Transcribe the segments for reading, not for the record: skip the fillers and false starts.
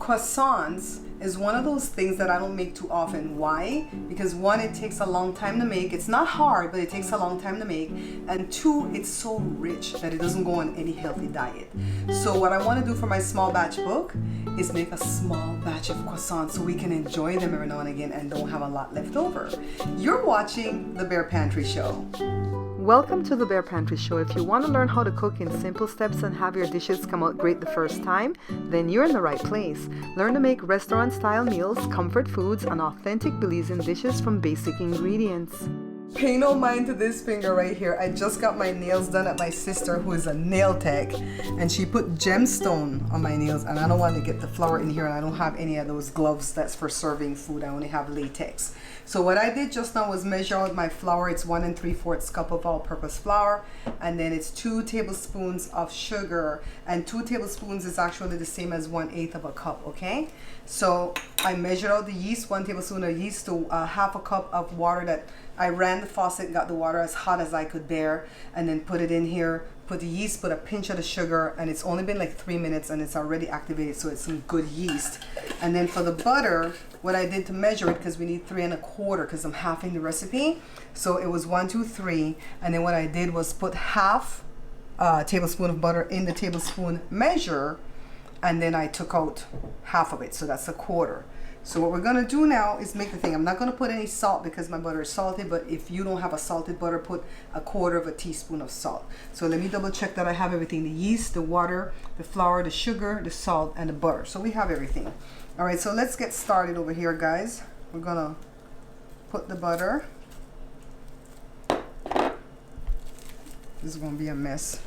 croissants is one of those things that I don't make too often. Why? Because one, it takes a long time to make. It's not hard, but it takes a long time to make. And two, it's so rich that it doesn't go on any healthy diet. So what I want to do for my small batch book is make a small batch of croissants so we can enjoy them every now and again and don't have a lot left over. You're watching the Bare Pantry Show. Welcome to the Bare Pantry Show. If you want to learn how to cook in simple steps and have your dishes come out great the first time, then you're in the right place. Learn to make restaurant-style meals, comfort foods, and authentic Belizean dishes from basic ingredients. Pay no mind to this finger right here. I just got my nails done at my sister, who is a nail tech, and she put gemstone on my nails, and I don't want to get the flour in here, and I don't have any of those gloves that's for serving food. I only have latex. So what I did just now was measure out my flour. It's 1 3/4 cup of all-purpose flour, and then it's 2 tablespoons of sugar, and 2 tablespoons is actually the same as 1/8 of a cup. Okay, so I measured out the yeast, 1 tablespoon of yeast to 1/2 cup of water that I ran the faucet, got the water as hot as I could bear, and then put it in here, put the yeast, put a pinch of the sugar, and it's only been like 3 minutes and it's already activated, so it's some good yeast. And then for the butter, what I did to measure it, because we need 3 1/4 because I'm halving the recipe, so it was 1 2 3, and then what I did was put 1/2 tablespoon of butter in the tablespoon measure, and then I took out 1/2 of it, so that's 1/4. So what we're gonna do now is make the thing. I'm not gonna put any salt because my butter is salted, but if you don't have a salted butter, put 1/4 teaspoon of salt. So let me double check that I have everything: the yeast, the water, the flour, the sugar, the salt, and the butter. So we have everything. All right, so let's get started over here, guys. We're gonna put the butter. This is gonna be a mess.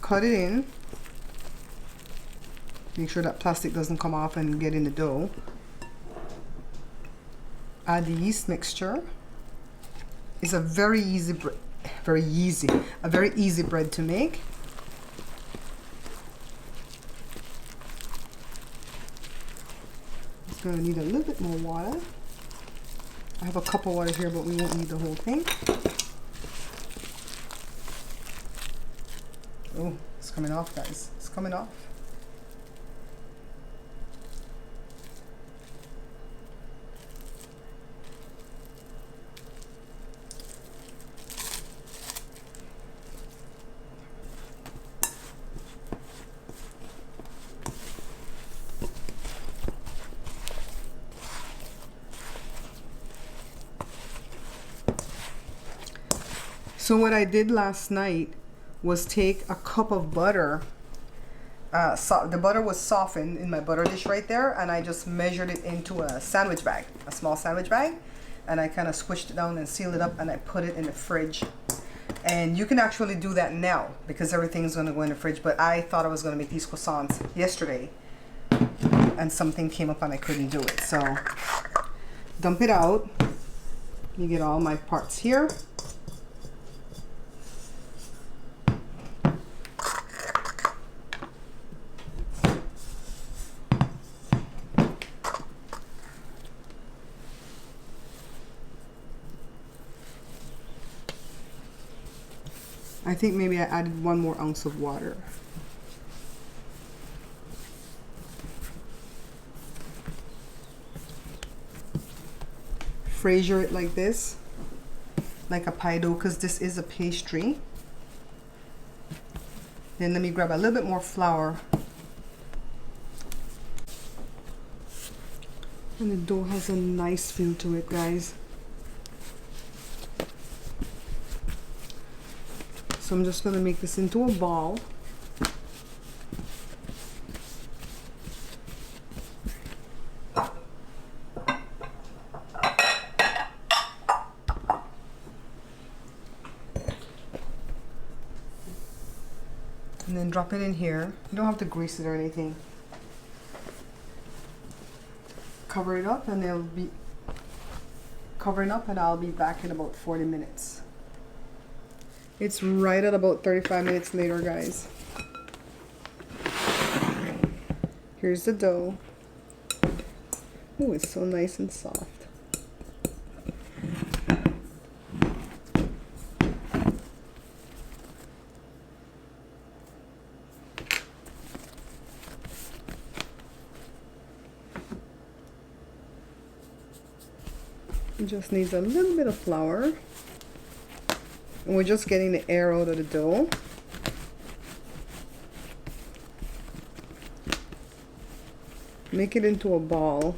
Cut it in. Make sure that plastic doesn't come off and get in the dough. Add the yeast mixture. It's a very easy bread to make. It's going to need a little bit more water. I have a cup of water here, but we won't need the whole thing. Oh, it's coming off, guys. It's coming off. So what I did last night was take a cup of butter. The butter was softened in my butter dish right there, and I just measured it into a sandwich bag, a small sandwich bag, and I kind of squished it down and sealed it up, and I put it in the fridge. And you can actually do that now because everything's going to go in the fridge, but I thought I was going to make these croissants yesterday, and something came up and I couldn't do it. So dump it out. You get all my parts here. I think maybe I added 1 more ounce of water. Fraser it like this, like a pie dough, because this is a pastry. Then let me grab a little bit more flour. And the dough has a nice feel to it, guys. So I'm just going to make this into a ball. And then drop it in here. You don't have to grease it or anything. Cover it up, and it'll be covering up, and I'll be back in about 40 minutes. It's right at about 35 minutes later, guys. Here's the dough. Oh, it's so nice and soft. It just needs a little bit of flour. And we're just getting the air out of the dough. Make it into a ball.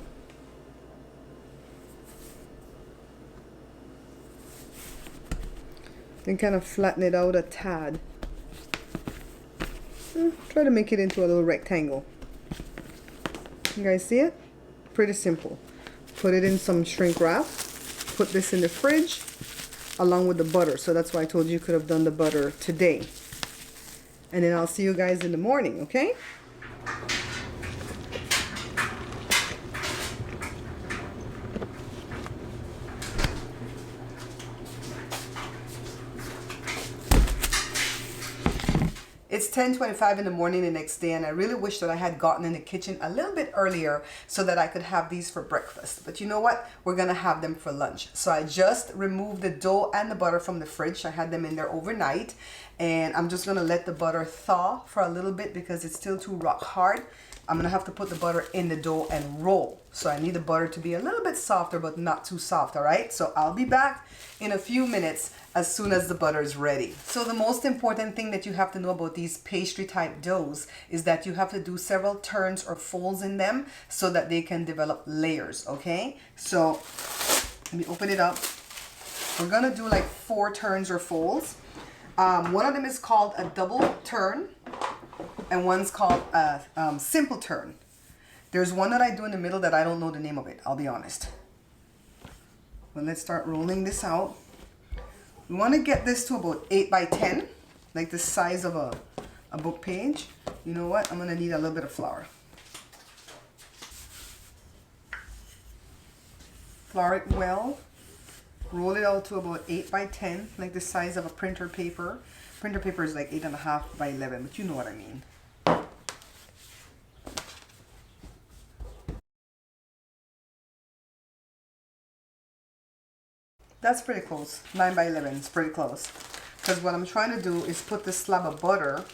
Then kind of flatten it out a tad. Try to make it into a little rectangle. You guys see it? Pretty simple. Put it in some shrink wrap. Put this in the fridge along with the butter. So that's why I told you could have done the butter today. And then I'll see you guys in the morning, okay? It's 10:25 in the morning the next day, and I really wish that I had gotten in the kitchen a little bit earlier so that I could have these for breakfast. But you know what? We're gonna have them for lunch. So I just removed the dough and the butter from the fridge. I had them in there overnight, and I'm just gonna let the butter thaw for a little bit because it's still too rock hard. I'm gonna have to put the butter in the dough and roll. So I need the butter to be a little bit softer, but not too soft, all right? So I'll be back in a few minutes as soon as the butter is ready. So the most important thing that you have to know about these pastry type doughs is that you have to do several turns or folds in them so that they can develop layers, okay? So let me open it up. We're gonna do like 4 turns or folds. One of them is called a double turn and one's called a simple turn. There's one that I do in the middle that I don't know the name of it, I'll be honest. Well, let's start rolling this out. We want to get this to about 8 by 10, like the size of a book page. You know what? I'm going to need a little bit of flour. Flour it well. Roll it out to about 8 by 10, like the size of a printer paper. Printer paper is like 8.5 by 11, but you know what I mean. That's pretty close. 9 by 11 is pretty close. Because what I'm trying to do is put this slab of butter.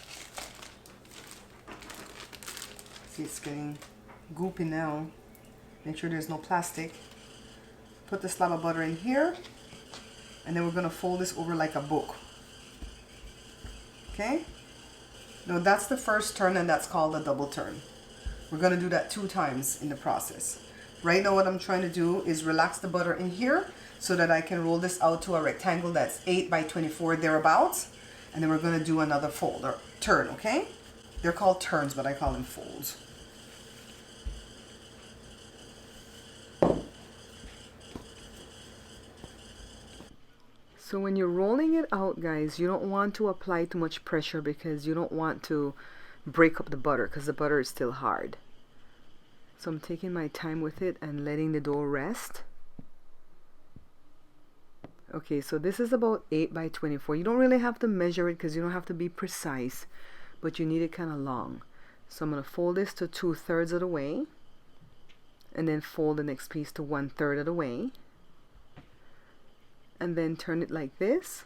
See, it's getting goopy now. Make sure there's no plastic. Put the slab of butter in here. And then we're going to fold this over like a book. Okay? Now that's the first turn, and that's called a double turn. We're going to do that 2 times in the process. Right now what I'm trying to do is relax the butter in here so that I can roll this out to a rectangle that's 8 by 24 thereabouts. And then we're going to do another fold or turn, okay? They're called turns, but I call them folds. So when you're rolling it out, guys, you don't want to apply too much pressure because you don't want to break up the butter because the butter is still hard. So I'm taking my time with it and letting the dough rest. Okay, so this is about 8 by 24. You don't really have to measure it because you don't have to be precise, but you need it kind of long. So I'm going to fold this to 2/3 of the way, and then fold the next piece to 1/3 of the way, and then turn it like this,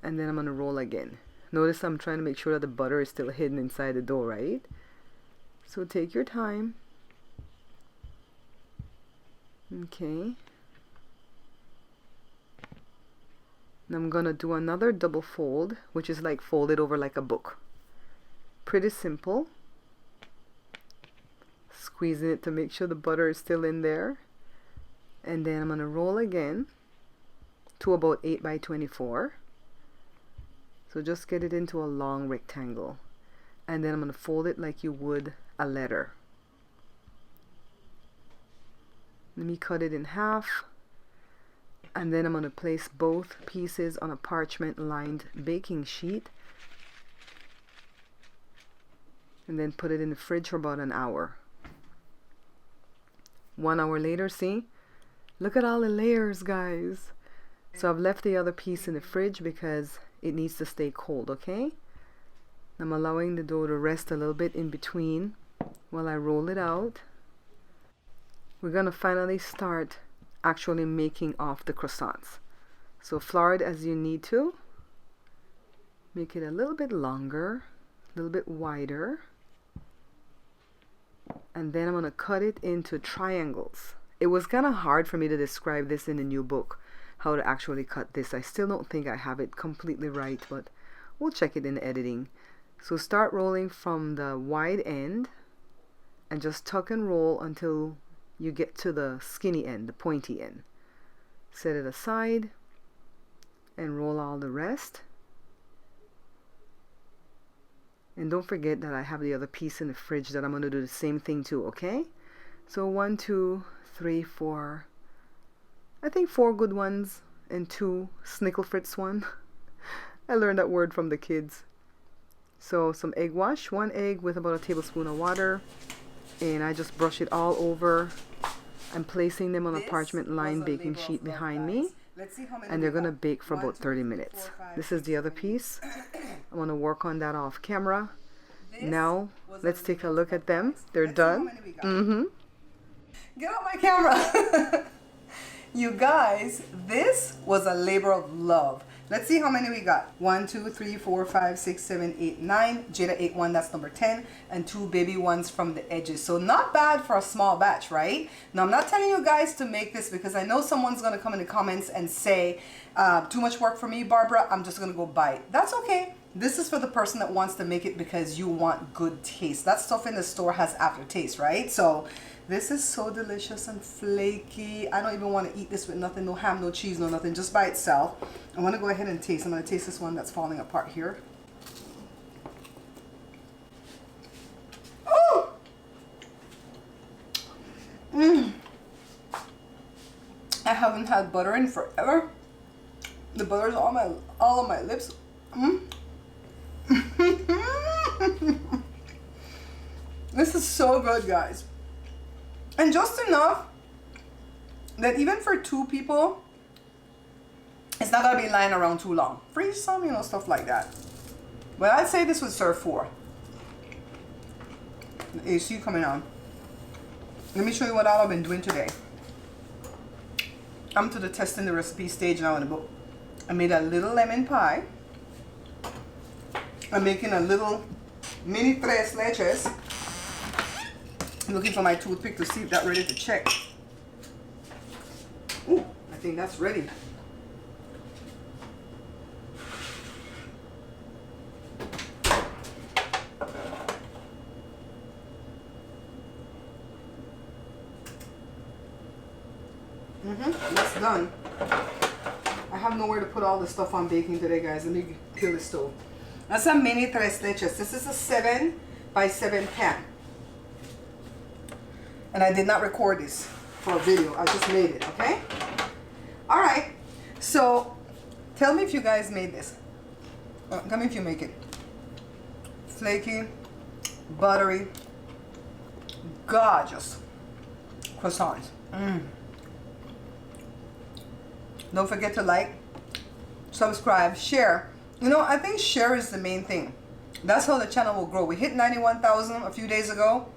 and then I'm going to roll again. Notice I'm trying to make sure that the butter is still hidden inside the dough, right? So take your time. Okay. And I'm gonna do another double fold, which is like folded over like a book. Pretty simple. Squeezing it to make sure the butter is still in there. And then I'm gonna roll again to about 8 by 24. So just get it into a long rectangle. And then I'm gonna fold it like you would a letter. Let me cut it in half. And then I'm going to place both pieces on a parchment lined baking sheet and then put it in the fridge for about an hour. 1 hour later, see? Look at all the layers, guys. So I've left the other piece in the fridge because it needs to stay cold, okay? I'm allowing the dough to rest a little bit in between while I roll it out. We're going to finally start actually making off the croissants. So flour it as you need to. Make it a little bit longer, a little bit wider. And then I'm going to cut it into triangles. It was kind of hard for me to describe this in the new book, how to actually cut this. I still don't think I have it completely right, but we'll check it in editing. So start rolling from the wide end and just tuck and roll until you get to the skinny end, the pointy end. Set it aside and roll all the rest. And don't forget that I have the other piece in the fridge that I'm going to do the same thing to, okay? So 1, 2, 3, 4. I think 4 good ones and 2 snickle fritz one. I learned that word from the kids. So some egg wash, 1 egg with about a tablespoon of water. And I just brush it all over. I'm placing them on a parchment lined baking sheet behind me. And they're going to bake for about 30 minutes. This is the other piece. I'm going to work on that off camera. Now, let's take a look at them. They're done. Get out my camera. You guys, this was a labor of love. Let's see how many we got. 1, 2, 3, 4, 5, 6, 7, 8, 9. Jada ate 1, that's number 10. And 2 baby ones from the edges. So not bad for a small batch, right? Now I'm not telling you guys to make this because I know someone's going to come in the comments and say, too much work for me, Barbara. I'm just going to go buy it. That's okay. This is for the person that wants to make it because you want good taste. That stuff in the store has aftertaste, right? So this is so delicious and flaky. I don't even want to eat this with nothing, no ham, no cheese, no nothing, just by itself. I want to go ahead and taste. I'm going to taste this one that's falling apart here. Oh! I haven't had butter in forever. The butter's all on my lips. This is so good, guys. And just enough that even for 2 people, it's not gonna be lying around too long. Freeze some, you know, stuff like that. But I'd say this would serve 4. The AC coming on. Let me show you what all I've been doing today. I'm to the testing the recipe stage now in the book. I made a little lemon pie. I'm making a little mini tres leches. I'm looking for my toothpick to see if that's ready to check. Ooh, I think that's ready. That's done. I have nowhere to put all the stuff I'm baking today, guys. Let me kill the stove. That's a mini tres leches. This is a 7 by 7 pan. And I did not record this for a video. I just made it, okay? All right. So, tell me if you guys made this. Tell me if you make it. Flaky, buttery, gorgeous croissants. Don't forget to like, subscribe, share. You know, I think share is the main thing. That's how the channel will grow. We hit 91,000 a few days ago.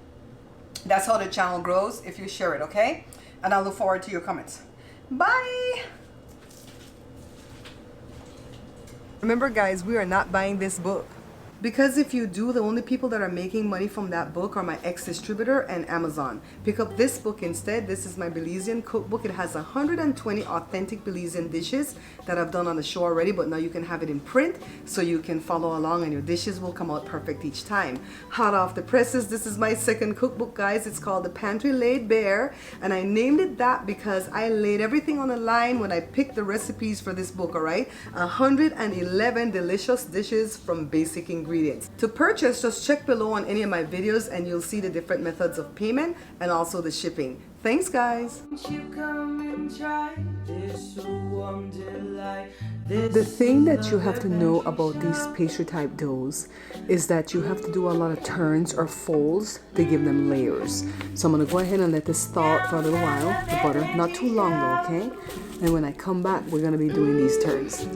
That's how the channel grows, if you share it, okay? And I look forward to your comments. Bye! Remember, guys, we are not buying this book. Because if you do, the only people that are making money from that book are my ex-distributor and Amazon. Pick up this book instead. This is my Belizean cookbook. It has 120 authentic Belizean dishes that I've done on the show already, but now you can have it in print so you can follow along and your dishes will come out perfect each time. Hot off the presses, this is my second cookbook, guys. It's called the Pantry Laid Bare, and I named it that because I laid everything on the line when I picked the recipes for this book, all right? 111 delicious dishes from basic ingredients. To purchase, just check below on any of my videos and you'll see the different methods of payment and also the shipping. Thanks, guys. The thing that you have to know about these pastry type doughs is that you have to do a lot of turns or folds to give them layers. So I'm going to go ahead and let this thaw out for a little while, the butter, not too long though, okay? And when I come back, we're going to be doing these turns.